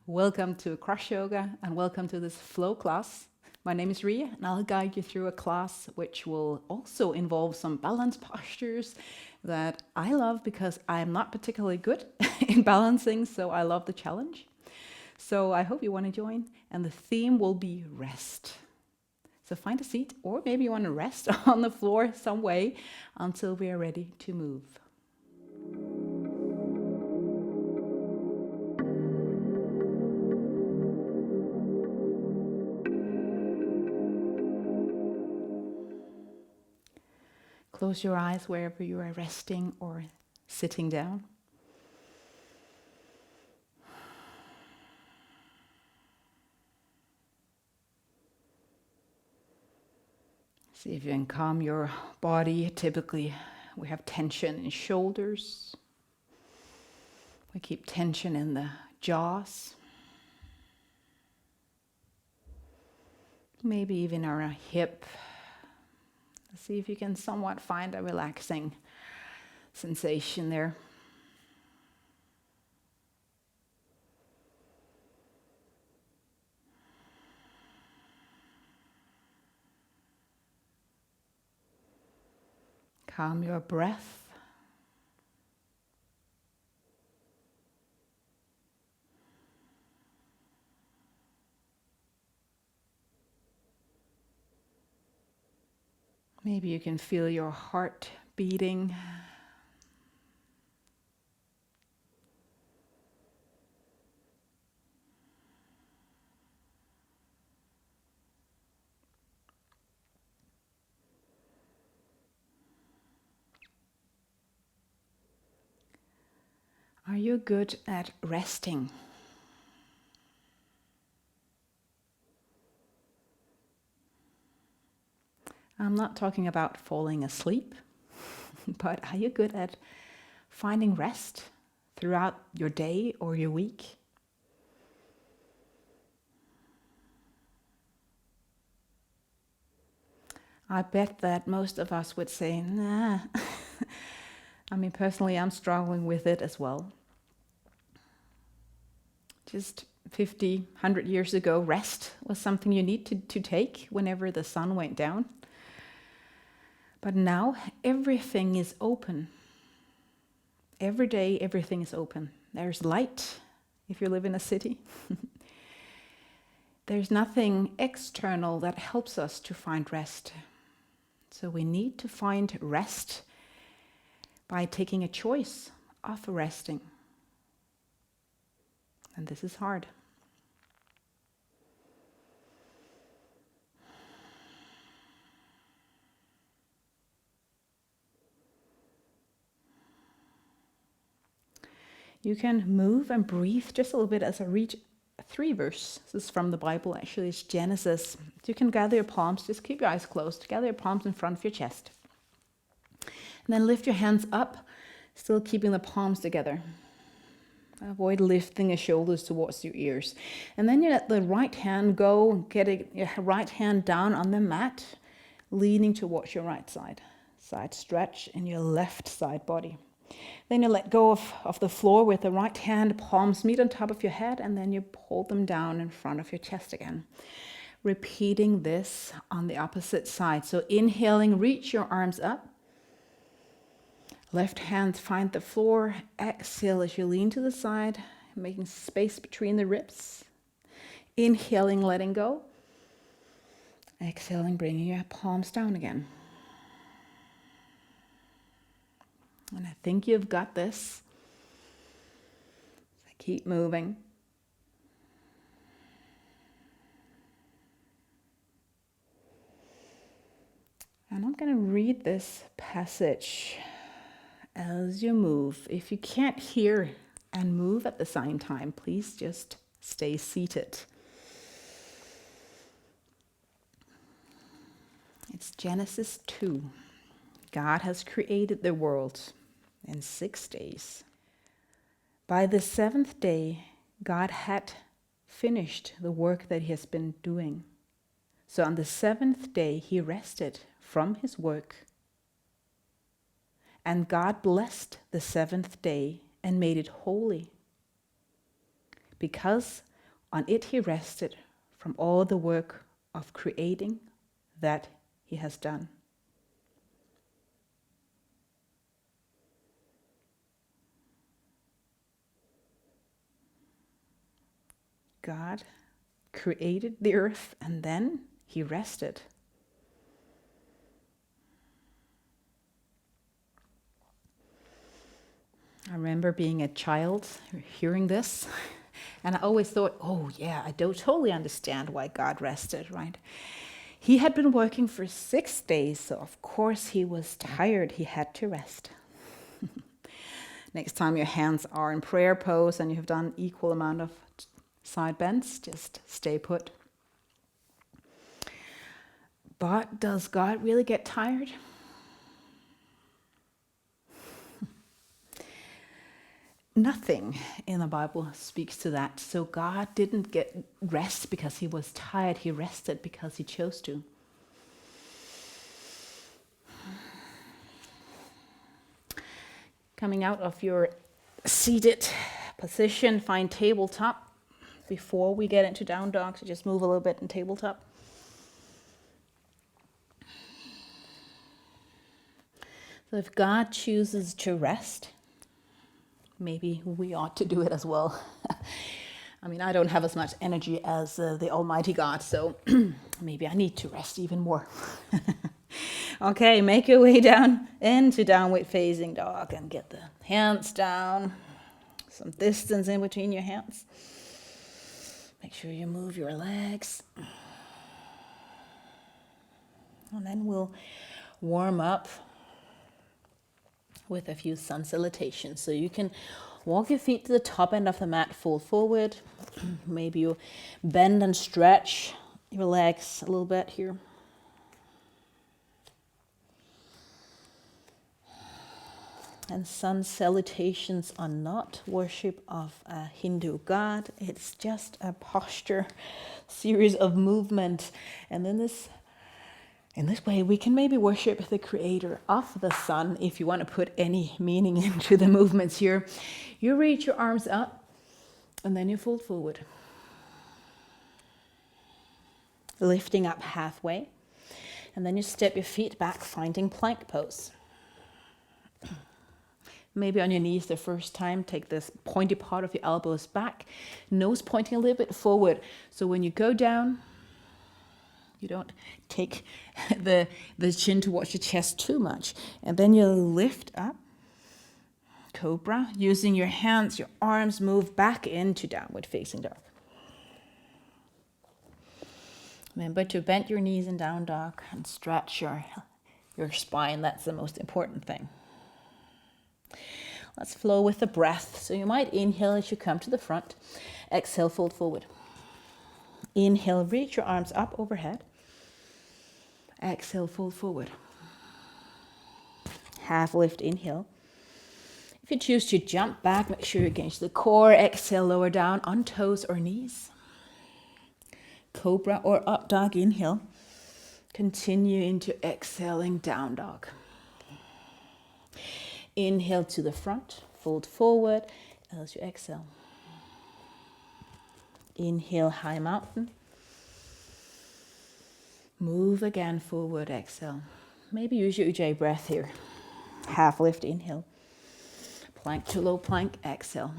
Welcome to CrossYoga and welcome to this flow class. My name is Ria and I'll guide you through a class which will also involve some balance postures that I love because I'm not particularly good in balancing, so I love the challenge. So I hope you want to join, and the theme will be rest. So find a seat, or maybe you want to rest on the floor some way until we are ready to move. Close your eyes wherever you are resting or sitting down. See if you can calm your body. Typically, we have tension in shoulders. We keep tension in the jaws. Maybe even our hip. See if you can somewhat find a relaxing sensation there. Calm your breath. Maybe you can feel your heart beating. Are you good at resting? I'm not talking about falling asleep, but are you good at finding rest throughout your day or your week? I bet that most of us would say, nah. I mean, personally, I'm struggling with it as well. Just 50, 100 years ago, rest was something you need to take whenever the sun went down. But now everything is open. Every day, everything is open. There's light if you live in a city. There's nothing external that helps us to find rest. So we need to find rest by taking a choice of resting. And this is hard. You can move and breathe just a little bit as I read 3 verses. This is from the Bible, actually. It's Genesis. You can gather your palms, just keep your eyes closed. Gather your palms in front of your chest. And then lift your hands up, still keeping the palms together. Avoid lifting your shoulders towards your ears. And then you let the right hand go, your right hand down on the mat, leaning towards your right side. Side stretch in your left side body. Then you let go of the floor with the right hand, palms meet on top of your head, and then you pull them down in front of your chest again. Repeating this on the opposite side. So inhaling, reach your arms up. Left hand find the floor. Exhale as you lean to the side, making space between the ribs. Inhaling, letting go. Exhaling, bringing your palms down again. And I think you've got this. So keep moving. And I'm going to read this passage as you move. If you can't hear and move at the same time, please just stay seated. It's Genesis 2. God has created the world in 6 days. By the 7th day, God had finished the work that he has been doing. So on the 7th day, he rested from his work. And God blessed the 7th day and made it holy, because On it he rested from all the work of creating that he has done. God created the earth and then he rested. I remember being a child, hearing this, and I always thought, oh yeah, I don't totally understand why God rested, right? He had been working for 6 days, so of course he was tired, he had to rest. Next time your hands are in prayer pose and you have done equal amount of side bends, just stay put. But does God really get tired? Nothing in the Bible speaks to that. So God didn't get rest because he was tired. He rested because he chose to. Coming out of your seated position, find tabletop. Before we get into down dog, so just move a little bit in tabletop. So if God chooses to rest, maybe we ought to do it as well. I mean, I don't have as much energy as the Almighty God, so maybe I need to rest even more. Okay, make your way down into downward facing dog and get the hands down. Some distance in between your hands. Make sure you move your legs. And then we'll warm up with a few sun salutations. So you can walk your feet to the top end of the mat, fold forward. Maybe you bend and stretch your legs a little bit here. And sun salutations are not worship of a Hindu god. It's just a posture, series of movement. And in this way, we can maybe worship the creator of the sun. If you want to put any meaning into the movements here, you reach your arms up and then you fold forward. Lifting up halfway. And then you step your feet back, finding plank pose. Maybe on your knees the first time, take this pointy part of your elbows back, nose pointing a little bit forward. So when you go down, you don't take the chin towards your chest too much. And then you lift up, cobra, using your hands, your arms move back into downward facing dog. Remember to bend your knees in down dog and stretch your spine. That's the most important thing. Let's flow with the breath. So you might inhale as you come to the front. Exhale, fold forward. Inhale, reach your arms up overhead. Exhale, fold forward. Half lift, inhale. If you choose to jump back, make sure you engage the core. Exhale, lower down on toes or knees. Cobra or up dog, inhale. Continue into exhaling down dog. Inhale to the front, fold forward as you exhale. Inhale, high mountain. Move again forward, exhale. Maybe use your Ujjayi breath here. Half lift, inhale. Plank to low plank, exhale.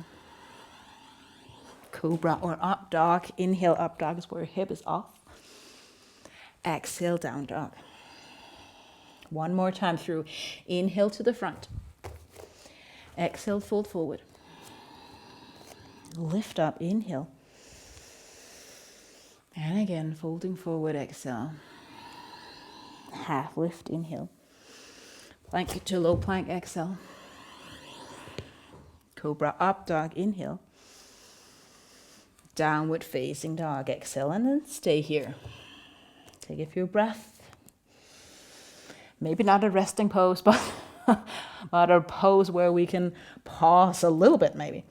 Cobra or up dog. Inhale, up dog is where your hip is off. Exhale, down dog. One more time through. Inhale to the front. Exhale, fold forward. Lift up, inhale. And again, folding forward, exhale. Half lift, inhale. Plank to low plank, exhale. Cobra up dog, inhale. Downward facing dog, exhale, and then stay here. Take a few breaths. Maybe not a resting pose, but a pose where we can pause a little bit maybe.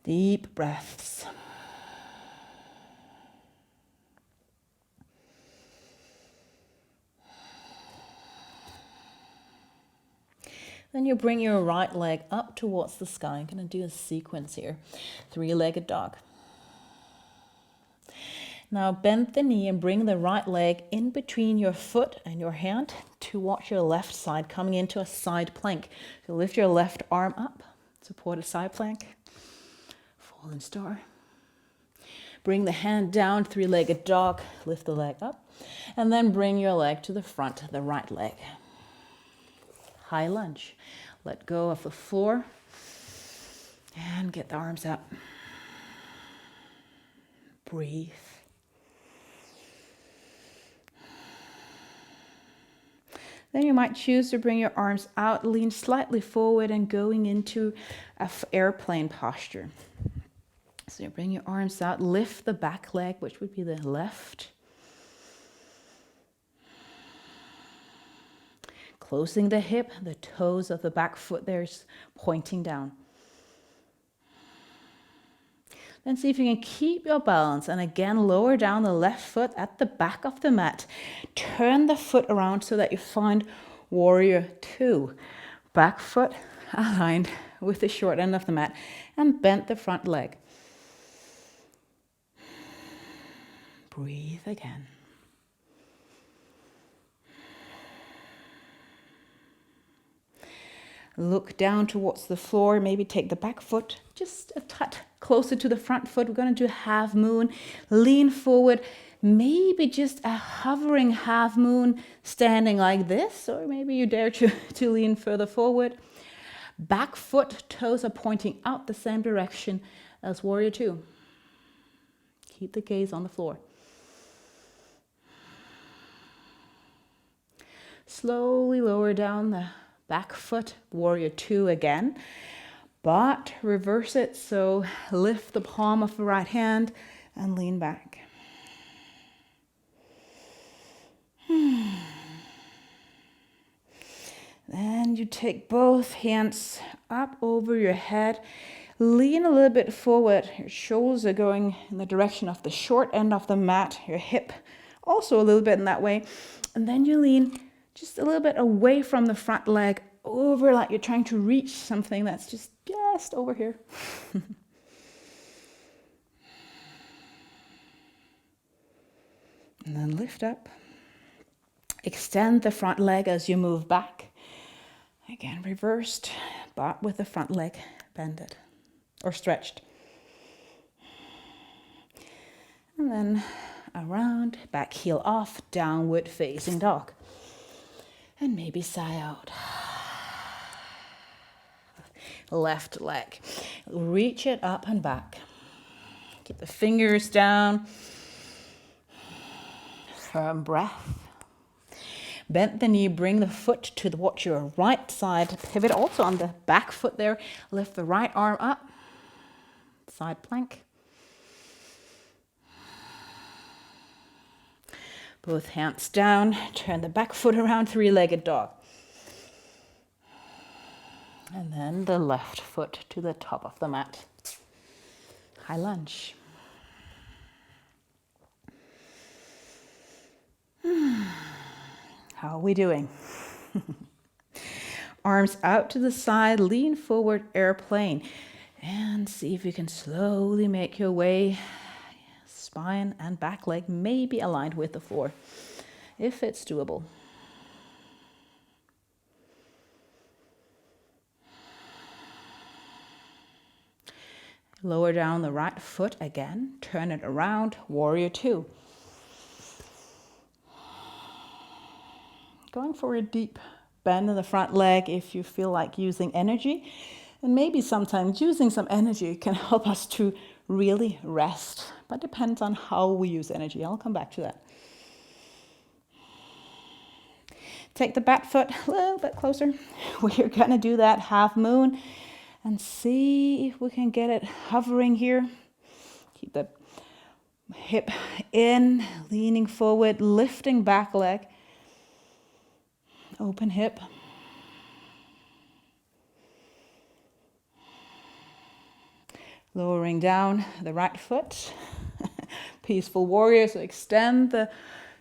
Deep breaths. Then you bring your right leg up towards the sky. I'm going to do a sequence here. 3-legged dog. Now bend the knee and bring the right leg in between your foot and your hand towards your left side, coming into a side plank. So lift your left arm up, support a side plank, fallen star. Bring the hand down, three-legged dog, lift the leg up, and then bring your leg to the front, the right leg. High lunge. Let go of the floor and get the arms up. Breathe. Then you might choose to bring your arms out, lean slightly forward and going into an airplane posture. So you bring your arms out, lift the back leg, which would be the left. Closing the hip, the toes of the back foot there is pointing down. Then see if you can keep your balance and again lower down the left foot at the back of the mat. Turn the foot around so that you find warrior two. Back foot aligned with the short end of the mat and bend the front leg. Breathe again. Look down towards the floor, maybe take the back foot just a touch closer to the front foot. We're going to do half moon. Lean forward, maybe just a hovering half moon standing like this, or maybe you dare to lean further forward. Back foot, toes are pointing out the same direction as warrior two. Keep the gaze on the floor. Slowly lower down the back foot, warrior two again, but reverse it. So lift the palm of the right hand and lean back. Then you take both hands up over your head, lean a little bit forward. Your shoulders are going in the direction of the short end of the mat, your hip also a little bit in that way. And then you lean just a little bit away from the front leg, over like you're trying to reach something that's just over here. And then lift up. Extend the front leg as you move back. Again, reversed, but with the front leg bended or stretched. And then around, back heel off, downward facing dog. And maybe sigh out. Left leg. Reach it up and back. Keep the fingers down. Firm breath. Bend the knee, bring the foot towards your right side. Pivot also on the back foot there. Lift the right arm up. Side plank. Both hands down. Turn the back foot around, three-legged dog. And then the left foot to the top of the mat. High lunge. How are we doing? Arms out to the side, lean forward, airplane. And see if you can slowly make your way. Spine and back leg may be aligned with the floor, if it's doable. Lower down the right foot again, turn it around, warrior two. Going for a deep bend in the front leg if you feel like using energy. And maybe sometimes using some energy can help us to really rest, but depends on how we use energy. I'll come back to that. Take the back foot a little bit closer. We're gonna do that half moon and see if we can get it hovering here. Keep the hip in, leaning forward, lifting back leg. Open hip. Lowering down the right foot. Peaceful warrior, so extend the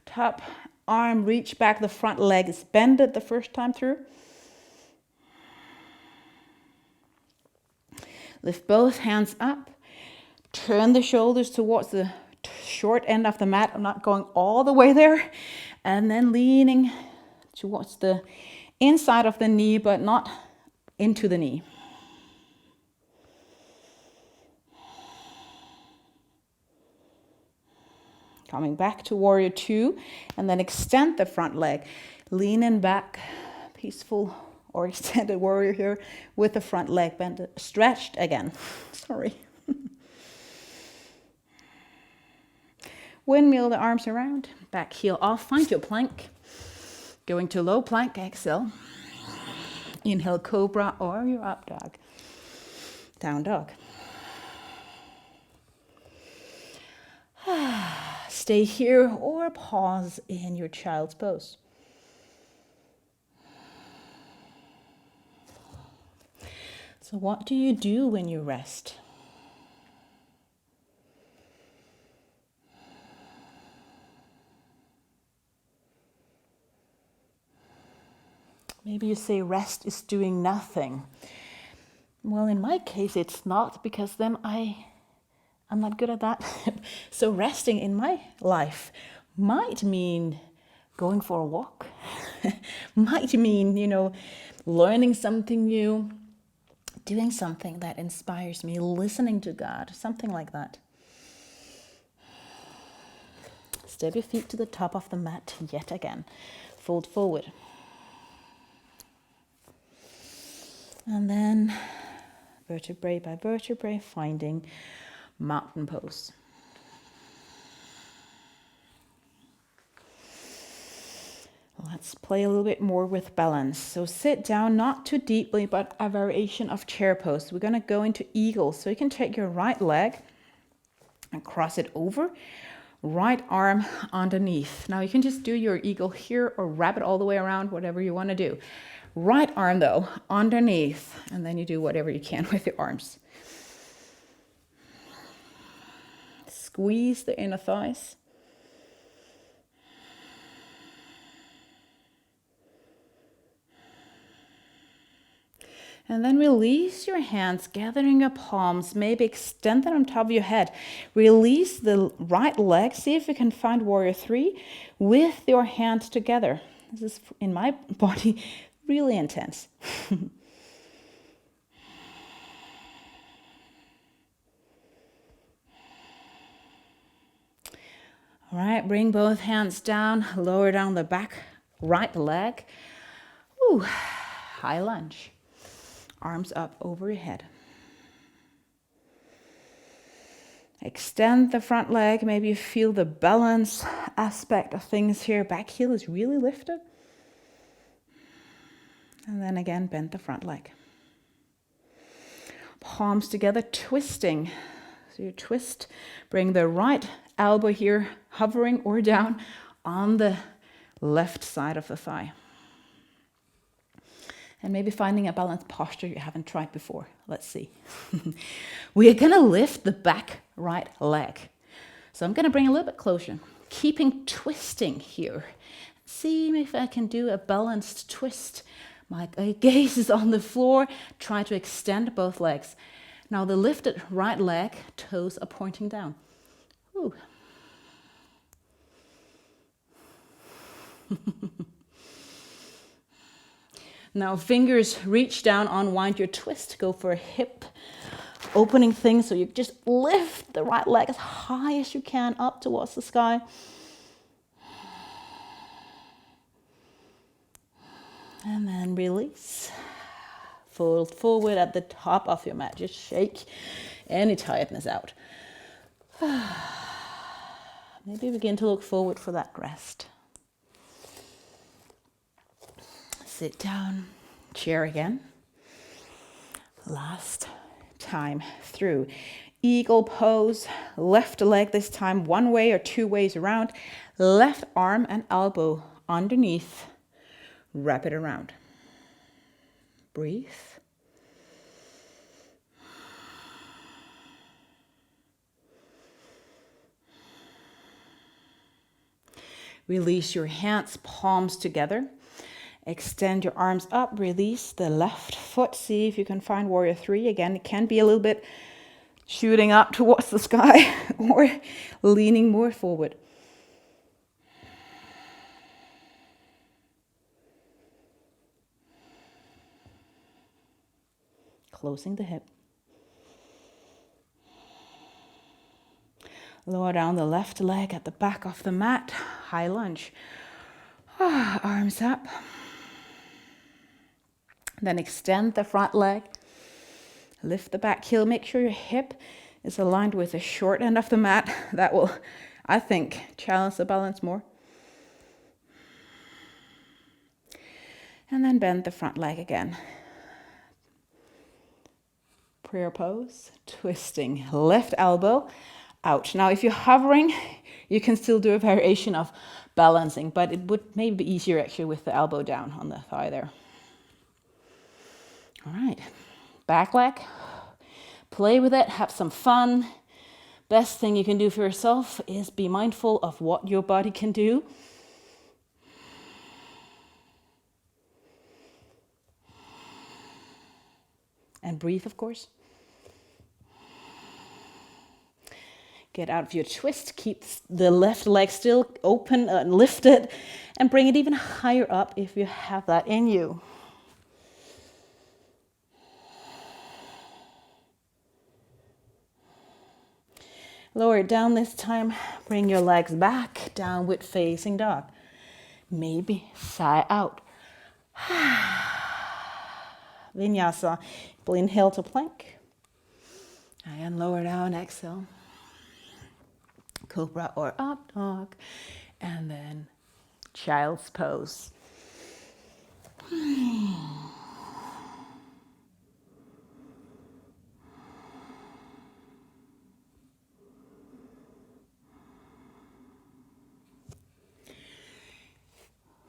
top arm, reach back, the front leg is bended the first time through. Lift both hands up, turn the shoulders towards the short end of the mat. I'm not going all the way there. And then leaning towards the inside of the knee, but not into the knee. Coming back to warrior two, and then extend the front leg. Leaning back, peaceful or extended warrior here with the front leg bent, stretched again. Sorry. Windmill the arms around, back heel off, find your plank. Going to low plank, exhale. Inhale, cobra or your up dog. Down dog. Stay here or pause in your child's pose. So what do you do when you rest? Maybe you say rest is doing nothing. Well, in my case, it's not, because then I'm not good at that. So resting in my life might mean going for a walk, might mean, learning something new, doing something that inspires me, listening to God, something like that. Step your feet to the top of the mat yet again. Fold forward. And then vertebrae by vertebrae, finding mountain pose. Let's play a little bit more with balance. So sit down, not too deeply, but a variation of chair pose. We're going to go into eagle. So you can take your right leg and cross it over, right arm underneath. Now you can just do your eagle here or wrap it all the way around, whatever you want to do. Right arm though, underneath, and then you do whatever you can with your arms. Squeeze the inner thighs. And then release your hands, gathering your palms, maybe extend them on top of your head. Release the right leg. See if you can find warrior three with your hands together. This is, in my body, really intense. All right, bring both hands down, lower down the back, right leg. Ooh, high lunge. Arms up over your head. Extend the front leg. Maybe you feel the balance aspect of things here. Back heel is really lifted. And then again, bend the front leg. Palms together, twisting. So you twist, bring the right elbow here, hovering or down on the left side of the thigh. And maybe finding a balanced posture you haven't tried before. Let's see. We are going to lift the back right leg. So I'm going to bring a little bit closer, keeping twisting here. See if I can do a balanced twist. My gaze is on the floor. Try to extend both legs. Now the lifted right leg, toes are pointing down. Ooh. Now fingers reach down, unwind your twist, go for a hip opening thing. So you just lift the right leg as high as you can up towards the sky. And then release. Fold forward at the top of your mat. Just shake any tiredness out. Maybe begin to look forward for that rest. Sit down, chair again. Last time through. Eagle pose, left leg this time one way or two ways around. Left arm and elbow underneath. Wrap it around. Breathe. Release your hands, palms together. Extend your arms up, release the left foot. See if you can find warrior three. Again, it can be a little bit shooting up towards the sky or leaning more forward. Closing the hip. Lower down the left leg at the back of the mat. High lunge. Arms up. Then extend the front leg. Lift the back heel. Make sure your hip is aligned with the short end of the mat. That will, I think, challenge the balance more. And then bend the front leg again. Prayer pose. Twisting left elbow out. Now, if you're hovering, you can still do a variation of balancing, but it would maybe be easier actually with the elbow down on the thigh there. All right, back leg. Play with it, have some fun. Best thing you can do for yourself is be mindful of what your body can do. And breathe, of course. Get out of your twist. Keep the left leg still open and lifted. And bring it even higher up if you have that in you. Lower it down this time. Bring your legs back. Downward facing dog. Maybe sigh out. Vinyasa. Inhale to plank. And lower down, exhale. Cobra or up dog. And then child's pose.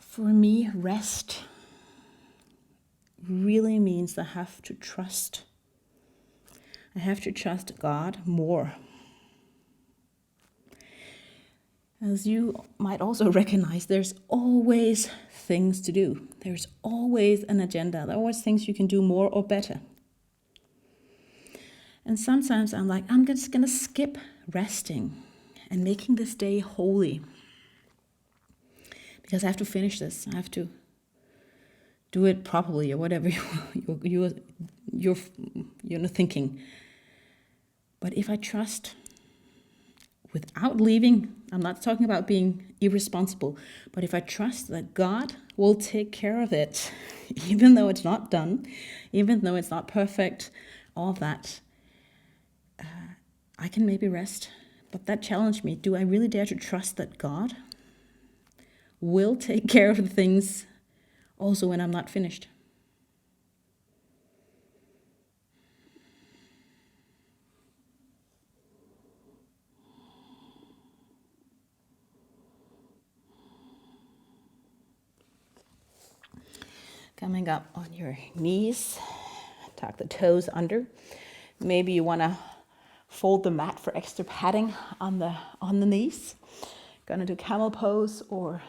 For me, rest really means I have to trust. I have to trust God more. As you might also recognize, there's always things to do. There's always an agenda. There are always things you can do more or better. And sometimes I'm like, I'm just going to skip resting and making this day holy. Because I have to finish this. I have to do it properly or whatever you're thinking. But if I trust without leaving, I'm not talking about being irresponsible, but if I trust that God will take care of it, even though it's not done, even though it's not perfect, all that, I can maybe rest. But that challenged me. Do I really dare to trust that God will take care of the things also when I'm not finished? Coming up on your knees, tuck the toes under. Maybe you want to fold the mat for extra padding on the knees. Gonna do camel pose or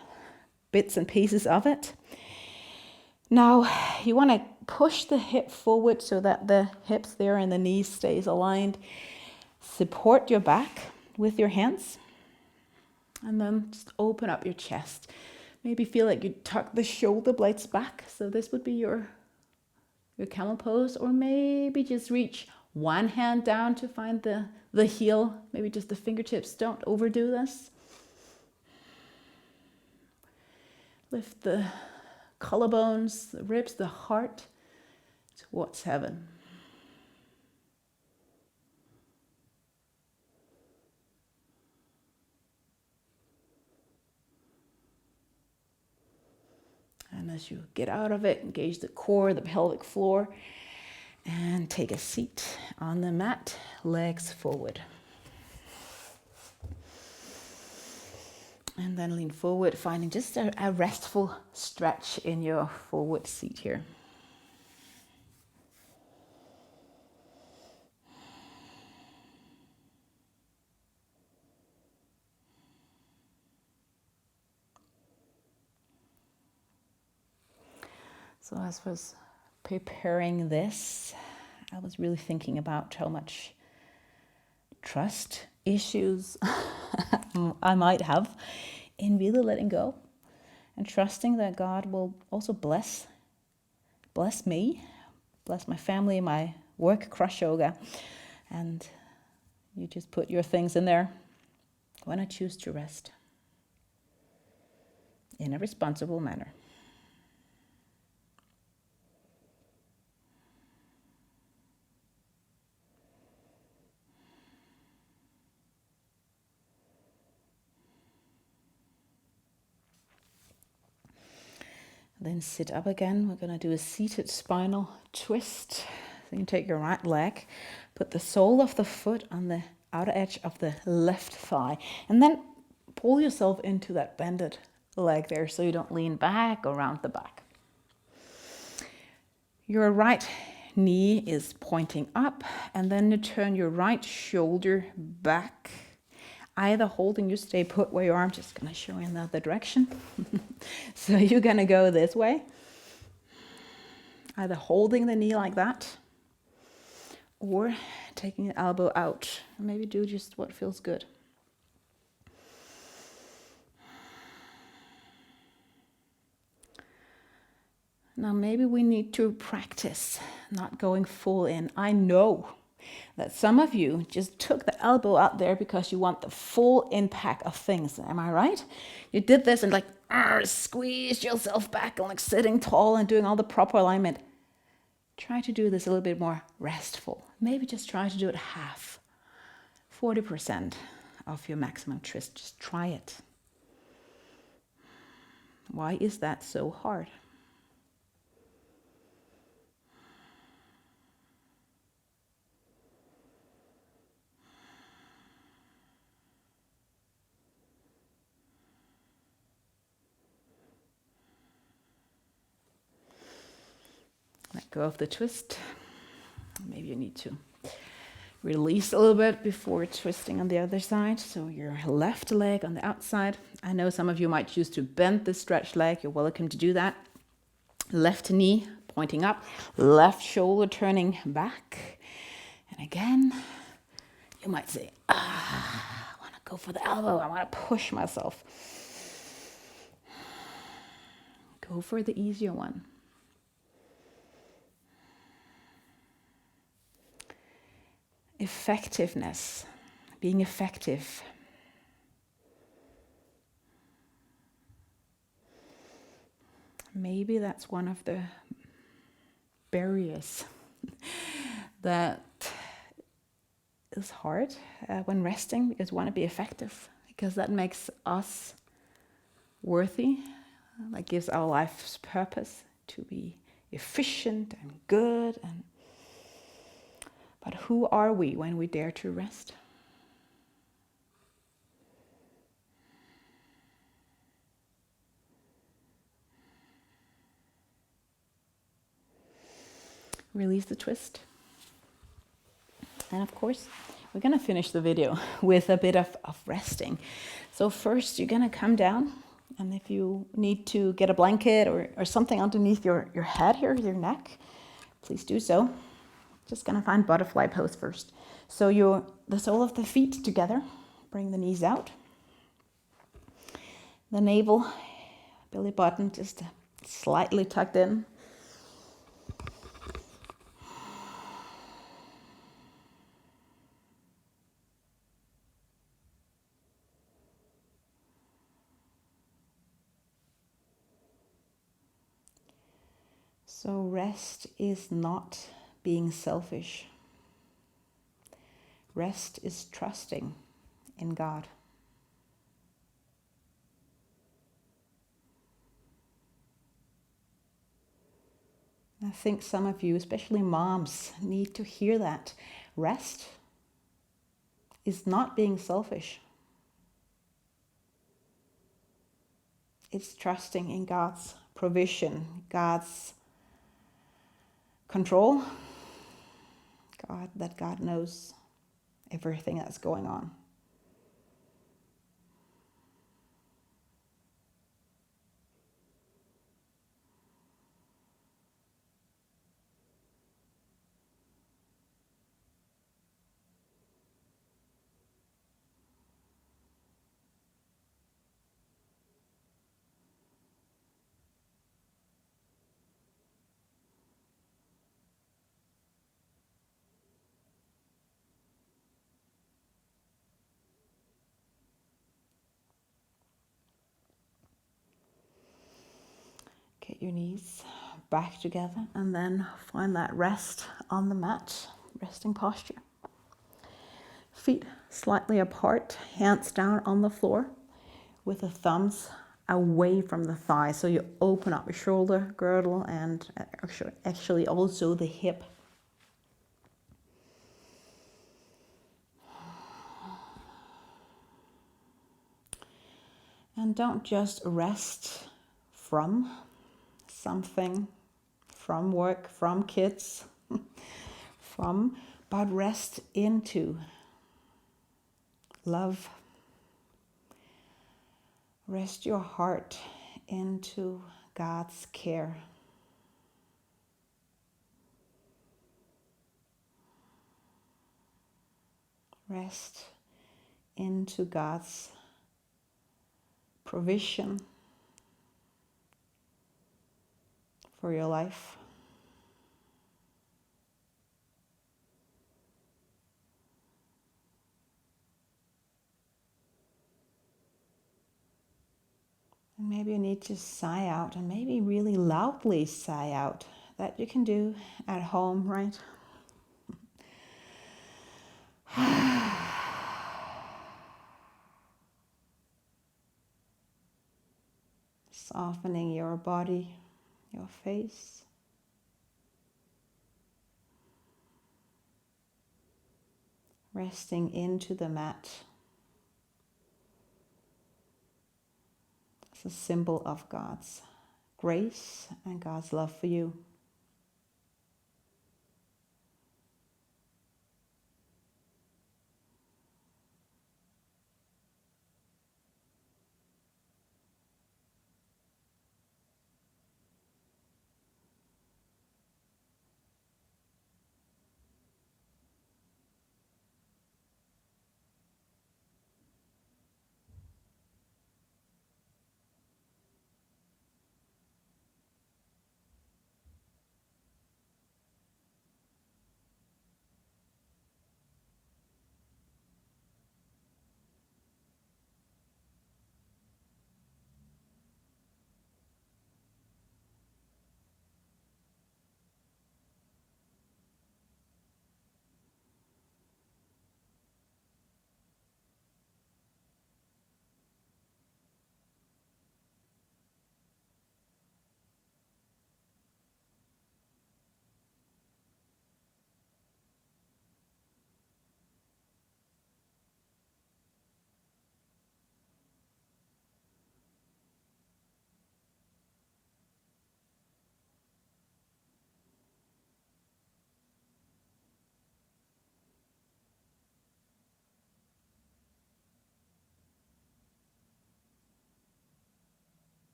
bits and pieces of it. Now you want to push the hip forward so that the hips there and the knees stays aligned. Support your back with your hands. And then just open up your chest. Maybe feel like you tuck the shoulder blades back. So this would be your camel pose. Or maybe just reach one hand down to find the heel. Maybe just the fingertips. Don't overdo this. Lift the collarbones, the ribs, the heart towards heaven. And as you get out of it, engage the core, the pelvic floor, and take a seat on the mat, legs forward. And then lean forward, finding just a restful stretch in your forward seat here. So as I was preparing this, I was really thinking about how much trust issues I might have, in really letting go and trusting that God will also bless me, bless my family, my work, CrossYoga, and you just put your things in there when I choose to rest in a responsible manner. Then sit up again. We're going to do a seated spinal twist. So you can take your right leg, put the sole of the foot on the outer edge of the left thigh, and then pull yourself into that bended leg there so you don't lean back or around the back. Your right knee is pointing up, and then you turn your right shoulder back, either holding you stay put where you are. I'm just going to show you in the other direction. So you're going to go this way, either holding the knee like that or taking the elbow out. Maybe do just what feels good. Now maybe we need to practice not going full in. I know that some of you just took the elbow out there because you want the full impact of things. Am I right? You did this and like squeezed yourself back and like sitting tall and doing all the proper alignment. Try to do this a little bit more restful. Maybe just try to do it half, 40% of your maximum twist. Just try it. Why is that so hard? Let go of the twist. Maybe you need to release a little bit before twisting on the other side. So your left leg on the outside. I know some of you might choose to bend the stretched leg. You're welcome to do that. Left knee pointing up, left shoulder turning back. And again, you might say, I want to go for the elbow. I want to push myself. Go for the easier one. Effectiveness, being effective. Maybe that's one of the barriers that is hard when resting, because we want to be effective, because that makes us worthy. That gives our life's purpose to be efficient and good. But who are we when we dare to rest? Release the twist. And of course, we're going to finish the video with a bit of resting. So first, you're going to come down. And if you need to get a blanket or something underneath your head here, your neck, please do so. Just going to find butterfly pose first. So the sole of the feet together. Bring the knees out. The navel, belly button just slightly tucked in. So rest is not being selfish. Rest is trusting in God. I think some of you, especially moms, need to hear that. Rest is not being selfish. It's trusting in God's provision, God's control, that God knows everything that's going on. Get your knees back together and then find that rest on the mat, resting posture. Feet slightly apart, hands down on the floor with the thumbs away from the thigh. So you open up your shoulder girdle and actually also the hip. And don't just rest from something, from work, from kids, but rest into love. Rest your heart into God's care. Rest into God's provision for your life. And maybe you need to sigh out, and maybe really loudly sigh out. That you can do at home, right? Softening your body, your face. Resting into the mat. It's a symbol of God's grace and God's love for you.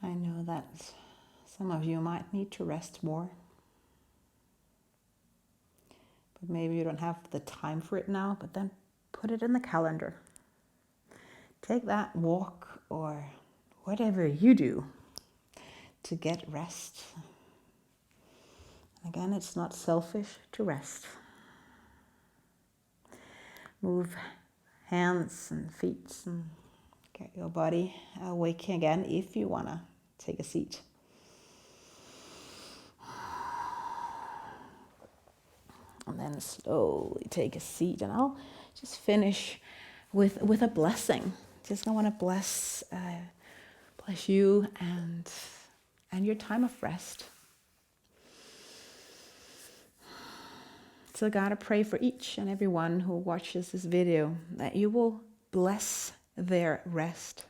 I know that some of you might need to rest more, but maybe you don't have the time for it now, but then put it in the calendar. Take that walk or whatever you do to get rest. Again, it's not selfish to rest. Move hands and feet and get your body awake again if you want to take a seat. And then slowly take a seat, and I'll just finish with a blessing. Just I want to bless you and your time of rest. So God, I pray for each and every one who watches this video that you will bless their rest.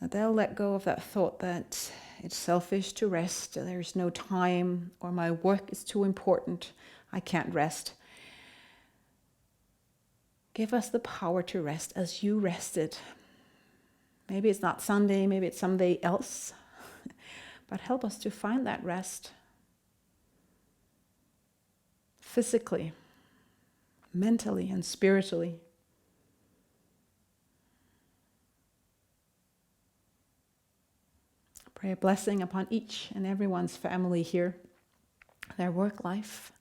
That they'll let go of that thought that it's selfish to rest, there's no time, or my work is too important, I can't rest. Give us the power to rest as you rested. Maybe it's not Sunday, maybe it's someday else, but help us to find that rest physically, mentally and spiritually. Pray a blessing upon each and everyone's family here, their work life,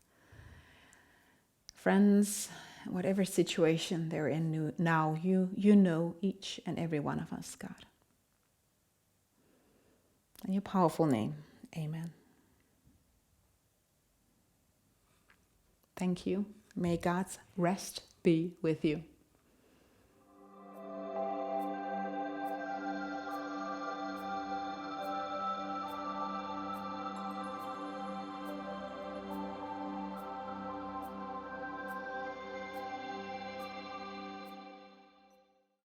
friends, whatever situation they're in now. You know each and every one of us, God. In your powerful name, amen. Thank you. May God's rest be with you.